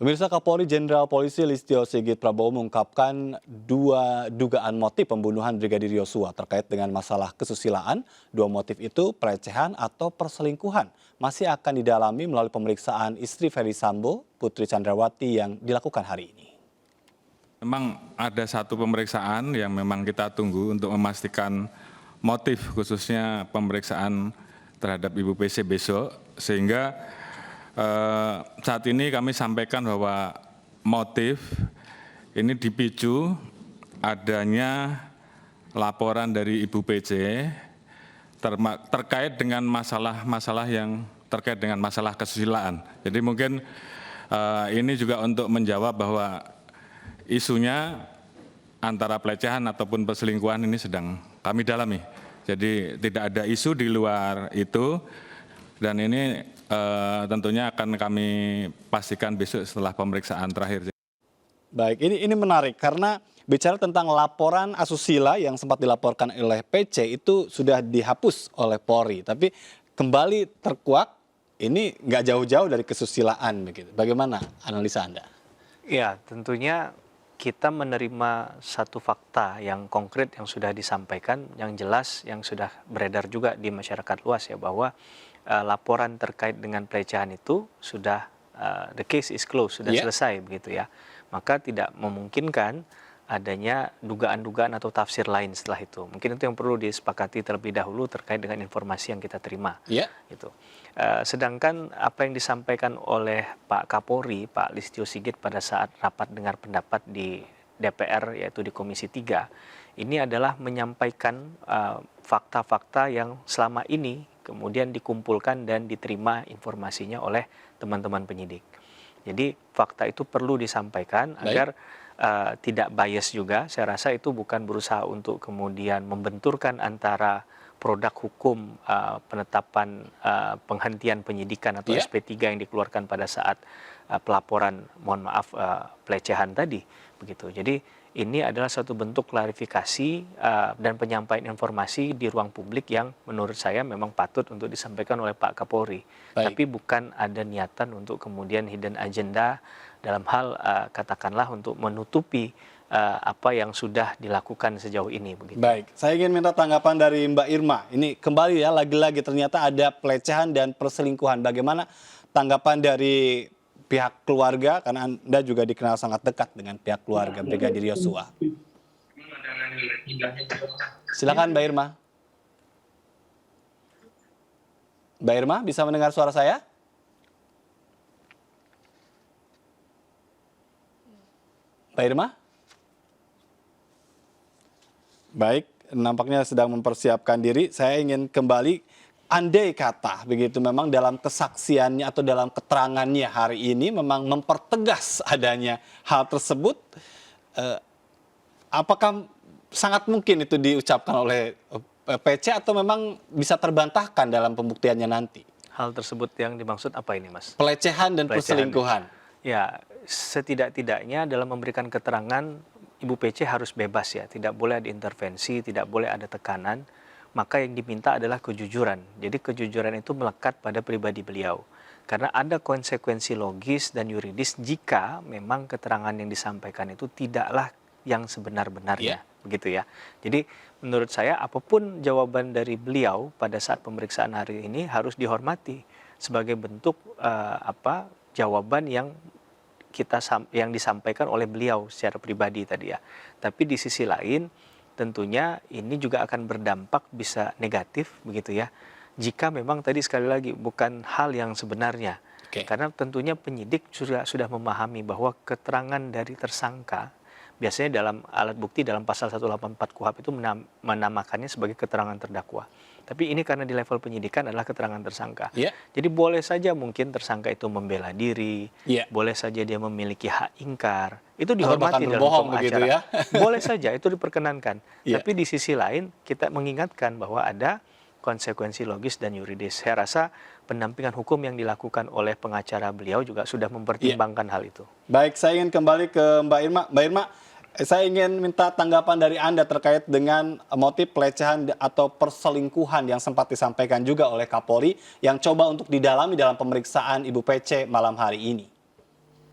Pemirsa, Kapolri Jenderal Polisi Listio Sigit Prabowo mengungkapkan dua dugaan motif pembunuhan Brigadir Yosua terkait dengan masalah kesusilaan. Dua motif itu pelecehan atau perselingkuhan masih akan didalami melalui pemeriksaan istri Ferry Sambo, Putri Chandrawati yang dilakukan hari ini. Memang ada satu pemeriksaan yang memang kita tunggu untuk memastikan motif, khususnya pemeriksaan terhadap Ibu PC besok, sehingga saat ini kami sampaikan bahwa motif ini dipicu adanya laporan dari Ibu PC terkait dengan masalah-masalah yang terkait dengan masalah kesusilaan. Jadi mungkin ini juga untuk menjawab bahwa isunya antara pelecehan ataupun perselingkuhan ini sedang kami dalami. Jadi tidak ada isu di luar itu, dan ini tentunya akan kami pastikan besok setelah pemeriksaan terakhir. Baik, ini menarik karena bicara tentang laporan asusila yang sempat dilaporkan oleh PC itu sudah dihapus oleh Polri, tapi kembali terkuak ini nggak jauh-jauh dari kesusilaan begitu. Bagaimana analisa Anda? Ya, tentunya kita menerima satu fakta yang konkret yang sudah disampaikan, yang jelas, yang sudah beredar juga di masyarakat luas ya, bahwa laporan terkait dengan pelecehan itu sudah the case is closed, sudah selesai begitu ya. Maka tidak memungkinkan adanya dugaan-dugaan atau tafsir lain setelah itu. Mungkin itu yang perlu disepakati terlebih dahulu terkait dengan informasi yang kita terima. Gitu. Sedangkan apa yang disampaikan oleh Pak Kapolri, Pak Listio Sigit pada saat rapat dengar pendapat di DPR, yaitu di Komisi 3, ini adalah menyampaikan fakta-fakta yang selama ini kemudian dikumpulkan dan diterima informasinya oleh teman-teman penyidik. Jadi fakta itu perlu disampaikan agar tidak bias juga. Saya rasa itu bukan berusaha untuk kemudian membenturkan antara produk hukum penetapan penghentian penyidikan atau SP3 yang dikeluarkan pada saat pelaporan, mohon maaf, pelecehan tadi, begitu. Jadi ini adalah satu bentuk klarifikasi dan penyampaian informasi di ruang publik yang menurut saya memang patut untuk disampaikan oleh Pak Kapolri. Tapi bukan ada niatan untuk kemudian hidden agenda dalam hal katakanlah untuk menutupi apa yang sudah dilakukan sejauh ini. Begitu. Baik, saya ingin minta tanggapan dari Mbak Irma. Ini kembali ya, lagi-lagi ternyata ada pelecehan dan perselingkuhan. Bagaimana tanggapan dari pihak keluarga, karena Anda juga dikenal sangat dekat dengan pihak keluarga Brigadir Yosua. Silakan Mbak Irma. Mbak Irma, bisa mendengar suara saya? Mbak Irma? Baik, nampaknya sedang mempersiapkan diri. Saya ingin kembali. Andai kata begitu memang dalam kesaksiannya atau dalam keterangannya hari ini memang mempertegas adanya hal tersebut, apakah sangat mungkin itu diucapkan oleh PC atau memang bisa terbantahkan dalam pembuktiannya nanti? Hal tersebut yang dimaksud apa ini, Mas? Pelecehan dan perselingkuhan. Ya, setidak-tidaknya dalam memberikan keterangan Ibu PC harus bebas ya, tidak boleh ada intervensi, tidak boleh ada tekanan. Maka yang diminta adalah kejujuran. Jadi kejujuran itu melekat pada pribadi beliau. Karena ada konsekuensi logis dan yuridis jika memang keterangan yang disampaikan itu tidaklah yang sebenar-benarnya. Begitu ya. Jadi menurut saya apapun jawaban dari beliau pada saat pemeriksaan hari ini harus dihormati sebagai bentuk jawaban yang yang disampaikan oleh beliau secara pribadi tadi ya. Tapi di sisi lain tentunya ini juga akan berdampak bisa negatif begitu ya, jika memang tadi sekali lagi bukan hal yang sebenarnya. Karena tentunya penyidik sudah memahami bahwa keterangan dari tersangka biasanya dalam alat bukti dalam pasal 184 KUHP itu menamakannya sebagai keterangan terdakwa. Tapi ini karena di level penyidikan adalah keterangan tersangka. Jadi boleh saja mungkin tersangka itu membela diri, boleh saja dia memiliki hak ingkar. Itu dihormati dalam hukum acara. Boleh saja, itu diperkenankan. Tapi di sisi lain kita mengingatkan bahwa ada konsekuensi logis dan yuridis. Saya rasa pendampingan hukum yang dilakukan oleh pengacara beliau juga sudah mempertimbangkan hal itu. Baik, saya ingin kembali ke Mbak Irma. Mbak Irma, saya ingin minta tanggapan dari Anda terkait dengan motif pelecehan atau perselingkuhan yang sempat disampaikan juga oleh Kapolri yang coba untuk didalami dalam pemeriksaan Ibu PC malam hari ini.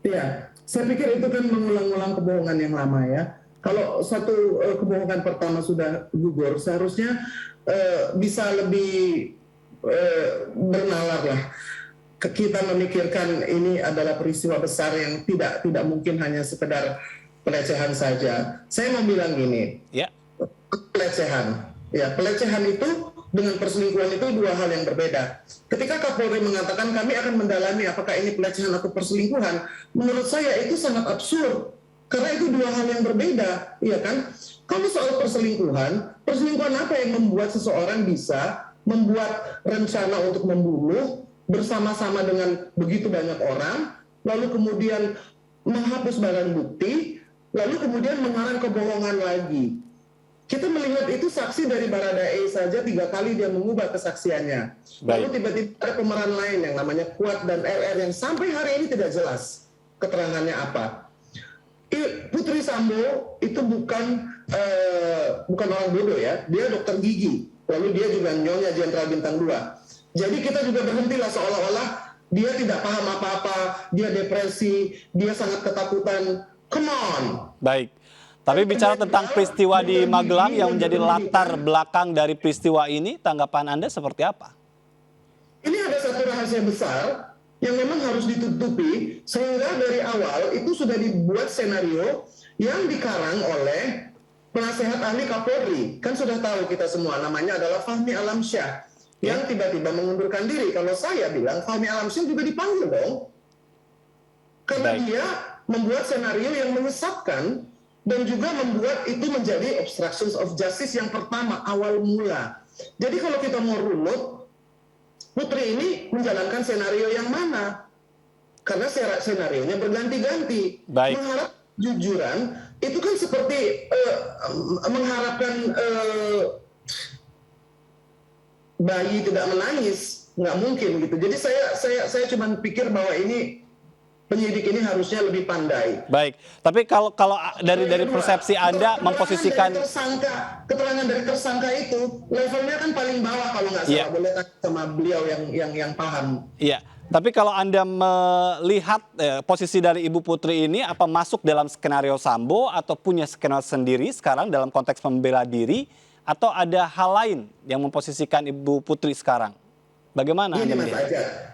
Iya, saya pikir itu kan mengulang-ulang kebohongan yang lama ya. Kalau satu kebohongan pertama sudah gugur, seharusnya bisa lebih bernalar lah. Kita memikirkan ini adalah peristiwa besar yang tidak mungkin hanya sekedar pelecehan saja. Saya mau bilang gini, Ya, pelecehan. Ya, pelecehan itu dengan perselingkuhan itu dua hal yang berbeda. Ketika Kapolri mengatakan kami akan mendalami apakah ini pelecehan atau perselingkuhan, menurut saya itu sangat absurd. Karena itu dua hal yang berbeda, iya kan? Kalau soal perselingkuhan, perselingkuhan apa yang membuat seseorang bisa membuat rencana untuk membunuh bersama-sama dengan begitu banyak orang, lalu kemudian menghapus barang bukti, lalu kemudian mengarang kebohongan lagi. Kita melihat itu saksi dari Baradae saja 3 kali dia mengubah kesaksiannya. Lalu tiba-tiba ada pemeran lain yang namanya Kuat dan RR yang sampai hari ini tidak jelas keterangannya apa. Putri Sambo itu bukan orang bodoh ya, dia dokter gigi. Lalu dia juga nyonya Jenderal Bintang 2. Jadi kita juga berhentilah seolah-olah dia tidak paham apa-apa, dia depresi, dia sangat ketakutan. Come on. baik. Tapi bicara tentang peristiwa di Magelang yang menjadi latar belakang dari peristiwa ini, tanggapan Anda seperti apa? Ini ada satu rahasia besar yang memang harus ditutupi, sehingga dari awal itu sudah dibuat senario yang dikarang oleh penasehat ahli Kapolri. Kan sudah tahu kita semua, namanya adalah Fahmi Alamsyah, yang tiba-tiba mengundurkan diri. Kalau saya bilang Fahmi Alamsyah juga dipanggil dong, karena dia membuat senario yang menyesatkan dan juga membuat itu menjadi obstructions of justice yang pertama, awal mula. Jadi kalau kita mau runut, Putri ini menjalankan senario yang mana? Karena senarionya berganti-ganti. Baik. Mengharap jujuran, itu kan seperti mengharapkan bayi tidak menangis. Nggak mungkin gitu. Jadi saya cuma pikir bahwa ini penyidik ini harusnya lebih pandai. Baik, tapi kalau dari persepsi Anda memposisikan keterangan dari tersangka itu levelnya kan paling bawah kalau nggak salah, boleh tanya sama beliau yang paham. Iya, tapi kalau Anda melihat posisi dari Ibu Putri ini apa masuk dalam skenario Sambo atau punya skenario sendiri sekarang dalam konteks membela diri atau ada hal lain yang memposisikan Ibu Putri sekarang? Bagaimana Anda melihat?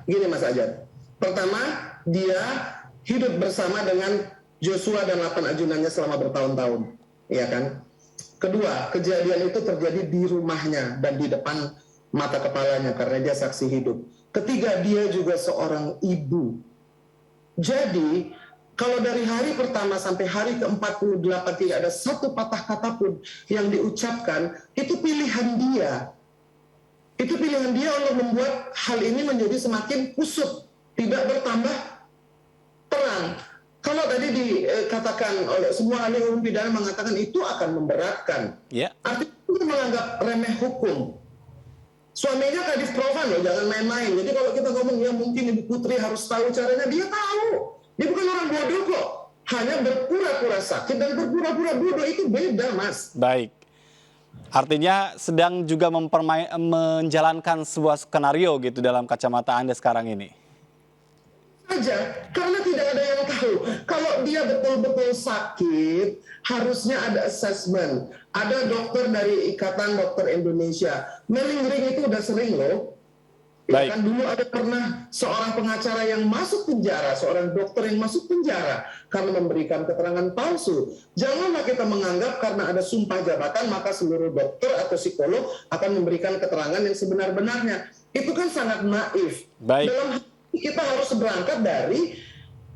Gini Mas Ajat. Pertama, dia hidup bersama dengan Joshua dan 8 ajunannya selama bertahun-tahun, ya kan? Kedua, kejadian itu terjadi di rumahnya dan di depan mata kepalanya karena dia saksi hidup. Ketiga, dia juga seorang ibu. Jadi, kalau dari hari pertama sampai hari ke-48 tidak ada satu patah kata pun yang diucapkan, itu pilihan dia. Itu pilihan dia untuk membuat hal ini menjadi semakin kusut, tidak bertambah terang. Kalau tadi dikatakan oleh semua ahli hukum pidana mengatakan itu akan memberatkan. Artinya itu menganggap remeh hukum. Suaminya Kadif Profan loh, jangan main-main. Jadi kalau kita ngomong ya mungkin Ibu Putri harus tahu caranya, dia tahu. Dia bukan orang bodoh kok. Hanya berpura-pura sakit dan berpura-pura bodoh itu beda, Mas. Baik. Artinya sedang juga menjalankan sebuah skenario gitu dalam kacamata Anda sekarang ini. Saja, karena tidak ada yang tahu. Kalau dia betul-betul sakit, harusnya ada assessment. Ada dokter dari Ikatan Dokter Indonesia. Melingering itu udah sering loh. Ya kan dulu ada pernah seorang pengacara yang masuk penjara, seorang dokter yang masuk penjara karena memberikan keterangan palsu. Janganlah kita menganggap karena ada sumpah jabatan maka seluruh dokter atau psikolog akan memberikan keterangan yang sebenar-benarnya. Itu kan sangat naif. Dalam hal ini kita harus berangkat dari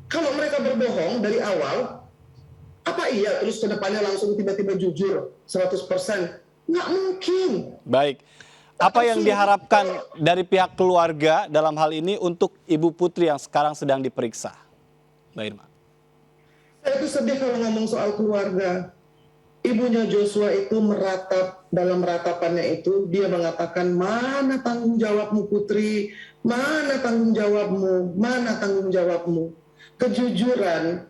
kalau mereka berbohong dari awal, apa iya terus ke depannya langsung tiba-tiba jujur 100%? Nggak mungkin. Baik. Apa yang diharapkan dari pihak keluarga dalam hal ini untuk Ibu Putri yang sekarang sedang diperiksa? Mbak Irma. Saya itu sedih kalau ngomong soal keluarga. Ibunya Joshua itu meratap, dalam ratapannya itu dia mengatakan, mana tanggung jawabmu Putri, mana tanggung jawabmu, mana tanggung jawabmu. Kejujuran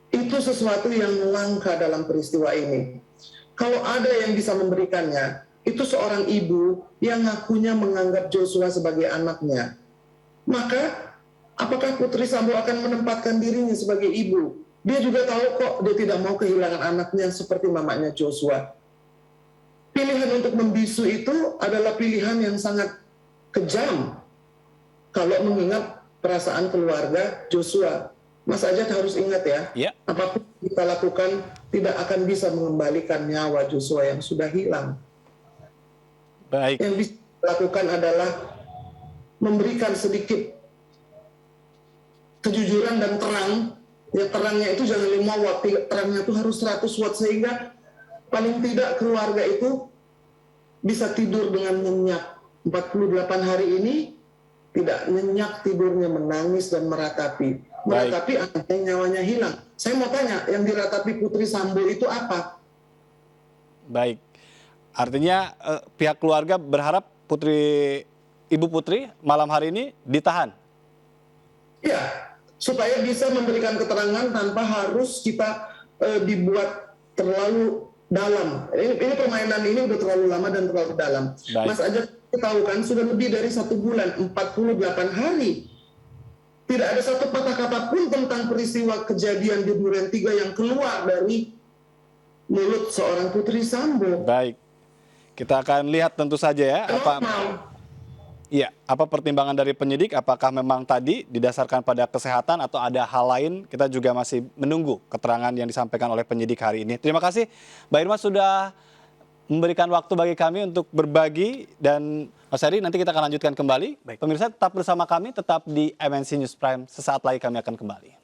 itu sesuatu yang langka dalam peristiwa ini. Kalau ada yang bisa memberikannya, itu seorang ibu yang ngakunya menganggap Joshua sebagai anaknya. Maka apakah Putri Sambo akan menempatkan dirinya sebagai ibu? Dia juga tahu kok dia tidak mau kehilangan anaknya seperti mamanya Joshua. Pilihan untuk membisu itu adalah pilihan yang sangat kejam kalau mengingat perasaan keluarga Joshua. Mas Ajat harus ingat ya, Ya. apapun kita lakukan tidak akan bisa mengembalikan nyawa Joshua yang sudah hilang. Baik. Yang bisa dilakukan adalah memberikan sedikit kejujuran dan terang. Ya, terangnya itu jangan 5 watt, terangnya itu harus 100 watt, sehingga paling tidak keluarga itu bisa tidur dengan nyenyak. 48 hari ini tidak nyenyak tidurnya, menangis dan meratapi. Meratapi anaknya, nyawanya hilang. Saya mau tanya, yang diratapi Putri Sambo itu apa? Baik. Artinya pihak keluarga berharap Ibu Putri malam hari ini ditahan. Ya, supaya bisa memberikan keterangan tanpa harus kita dibuat terlalu dalam. Ini permainan ini udah terlalu lama dan terlalu dalam. Baik. Mas Ajat tahu kan sudah lebih dari 1 bulan, 48 hari. Tidak ada satu patah kata pun tentang peristiwa kejadian di Duren 3 yang keluar dari mulut seorang Putri Sambo. Baik. Kita akan lihat tentu saja ya apa pertimbangan dari penyidik, apakah memang tadi didasarkan pada kesehatan atau ada hal lain. Kita juga masih menunggu keterangan yang disampaikan oleh penyidik hari ini. Terima kasih Mbak Irma sudah memberikan waktu bagi kami untuk berbagi, dan Mas Heri nanti kita akan lanjutkan kembali. Baik. Pemirsa tetap bersama kami, tetap di MNC News Prime. Sesaat lagi kami akan kembali.